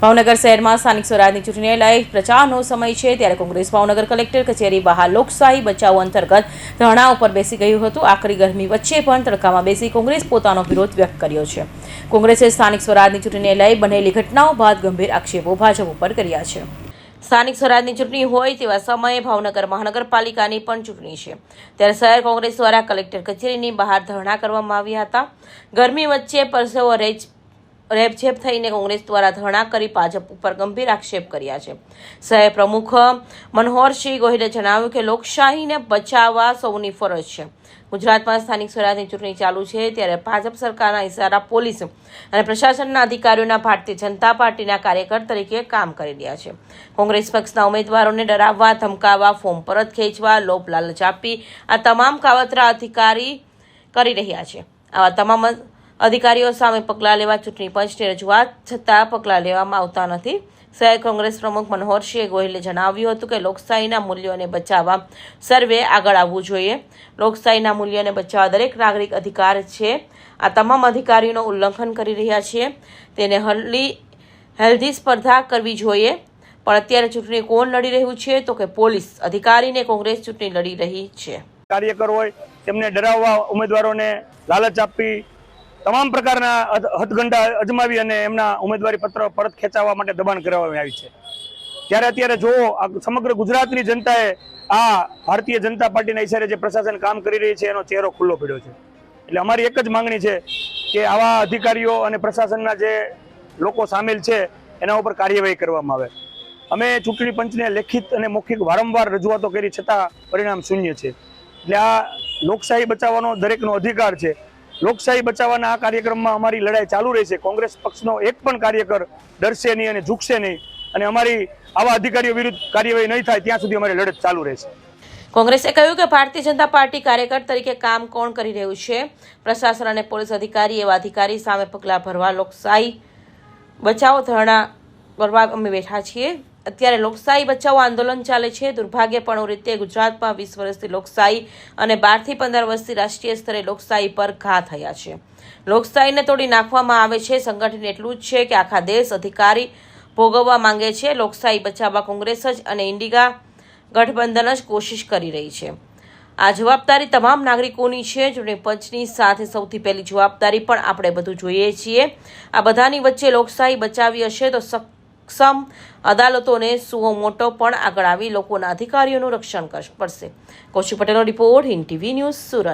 ભાવનગર શહેરમાં સ્થાનિક સ્વરાજની ચૂંટણીને લઈ પ્રચારનો સમય છે ત્યારે કોંગ્રેસ ભાવનગર કલેક્ટર કચેરી બહાર લોકશાહી બચાવો અંતર્ગત ધરણા ઉપર બેસી ગયું હતું। આકરી ગરમી વચ્ચે પણ તડકામાં બેસી કોંગ્રેસ પોતાનો વિરોધ વ્યક્ત કર્યો છે। કોંગ્રેસે સ્થાનિક સ્વરાજની ચૂંટણીને લઈ બનેલી ઘટનાઓ બાદ ગંભીર આક્ષેપો ભાજપ ઉપર કર્યા છે। સ્થાનિક સ્વરાજની ચૂંટણી હોય તેવા સમયે ભાવનગર મહાનગરપાલિકાની પણ ચૂંટણી છે ત્યારે શહેર કોંગ્રેસ દ્વારા કલેક્ટર કચેરીની બહાર ધરણા કરવામાં આવ્યા હતા। ગરમી વચ્ચે પરસેવો રેબઝેબ થઈને કોંગ્રેસ દ્વારા ધરણા કરી ભાજપ ઉપર ગંભીર આક્ષેપ કર્યા છે। શહેર પ્રમુખ મનોહરસિંહ ગોહિલે જણાવ્યું કે લોકશાહીને બચાવવા સૌની ફરજ છે। ગુજરાતમાં સ્થાનિક સ્વરાજની ચૂંટણી ચાલુ છે ત્યારે ભાજપ સરકારના ઇશારા પોલીસ અને પ્રશાસનના અધિકારીઓના ભારતીય જનતા પાર્ટીના કાર્યકર તરીકે કામ કરી રહ્યા છે। કોંગ્રેસ પક્ષના ઉમેદવારોને ડરાવવા, ધમકાવવા, ફોર્મ પરત ખેંચવા, લોભ લાલચ આપી આ તમામ કાવતરા અધિકારી કરી રહ્યા છે। આવા તમામ અધિકારીઓ સામે પગલાં લેવા ચૂંટણી પંચની રજૂઆત છતાં પગલાં લેવામાં આવતા નથી। શહેર કોંગ્રેસ પ્રમુખ મનોહરસિંહ ગોહિલે જણાવ્યું હતું કે લોકશાહીના મૂલ્યોને બચાવવા સર્વે આગળ આવવું જોઈએ। લોકશાહીના મૂલ્યોને બચાવવા દરેક નાગરિક અધિકાર છે। આ તમામ અધિકારીઓનું ઉલ્લંઘન કરી રહ્યા છે। તેને હેલ્ધી સ્પર્ધા કરવી જોઈએ, પણ અત્યારે ચૂંટણી કોણ લડી રહ્યું છે તો કે પોલીસ અધિકારીને કોંગ્રેસ ચૂંટણી લડી રહી છે। કાર્યકર હોય તેમને ડરાવવા, ઉમેદવારોને લાલચ આપી તમામ પ્રકારના હથગંડા અજમાવી અને એમના ઉમેદવારી પત્ર પરત ખેંચાવવા માટે દબાણ કરવામાં આવી છે। ત્યારે અત્યારે જો સમગ્ર ગુજરાતની જનતાએ આ ભારતીય જનતા પાર્ટીના ઇશારે જે પ્રશાસન કામ કરી રહી છે એનો ચહેરો ખુલ્લો પડ્યો છે। એટલે અમારી એક જ માંગણી છે કે આવા અધિકારીઓ અને પ્રશાસનના જે લોકો સામેલ છે એના ઉપર કાર્યવાહી કરવામાં આવે। અમે ચૂંટણી પંચને લેખિત અને મૌખિક વારંવાર રજૂઆતો કરી છતાં પરિણામ શૂન્ય છે। એટલે આ લોકશાહી બચાવવાનો દરેકનો અધિકાર છે। લોકશાહી બચાવવાના આ કાર્યક્રમમાં અમારી લડાઈ ચાલુ રહેશે। કોંગ્રેસ પક્ષનો એક પણ કાર્યકર ડરશે નહીં અને ઝૂકશે નહીં અને અમારી આવા અધિકારીઓ વિરુદ્ધ કાર્યવાહી નહીં થાય ત્યાં સુધી અમારી લડત ચાલુ રહેશે। કોંગ્રેસે કહ્યું કે ભારતીય જનતા પાર્ટી કાર્યકર તરીકે કામ કોણ કરી રહ્યું છે? પ્રશાસન અને પોલીસ અધિકારી એવા અધિકારી સામે પગલાં ભરવા લોકશાહી બચાવો ધરણા ભરવા અમે બેઠા છીએ। અત્યારે લોકશાહી બચાવો આંદોલન ચાલે છે। દુર્ભાગ્યપૂર્ણ રીતે ગુજરાતમાં 20 વર્ષથી લોકશાહી અને 12 થી 15 વર્ષથી રાષ્ટ્રીય સ્તરે લોકશાહી પર ઘા થયા છે। લોકશાહીને તોડી નાખવામાં આવે છે। સંગઠન એટલું જ છે કે આખા દેશ અધિકારી ભોગવવા માંગે છે। લોકશાહી બચાવવા કોંગ્રેસ જ અને ઇન્ડિયા ગઠબંધન જ કોશિશ કરી રહી છે। આ જવાબદારી તમામ નાગરિકોની છે। ચૂંટણી પંચની સાથે સૌથી પહેલી જવાબદારી પણ આપણે બધું જોઈએ છીએ। આ બધાની વચ્ચે લોકશાહી બચાવી હશે તો સક્ષમ અદાલતોને સુઓ મોટો પણ આગળ આવી લોકોના અધિકારીઓનું રક્ષણ કરશે। કૌશિક પટેલનો report, Hind TV news, Surat.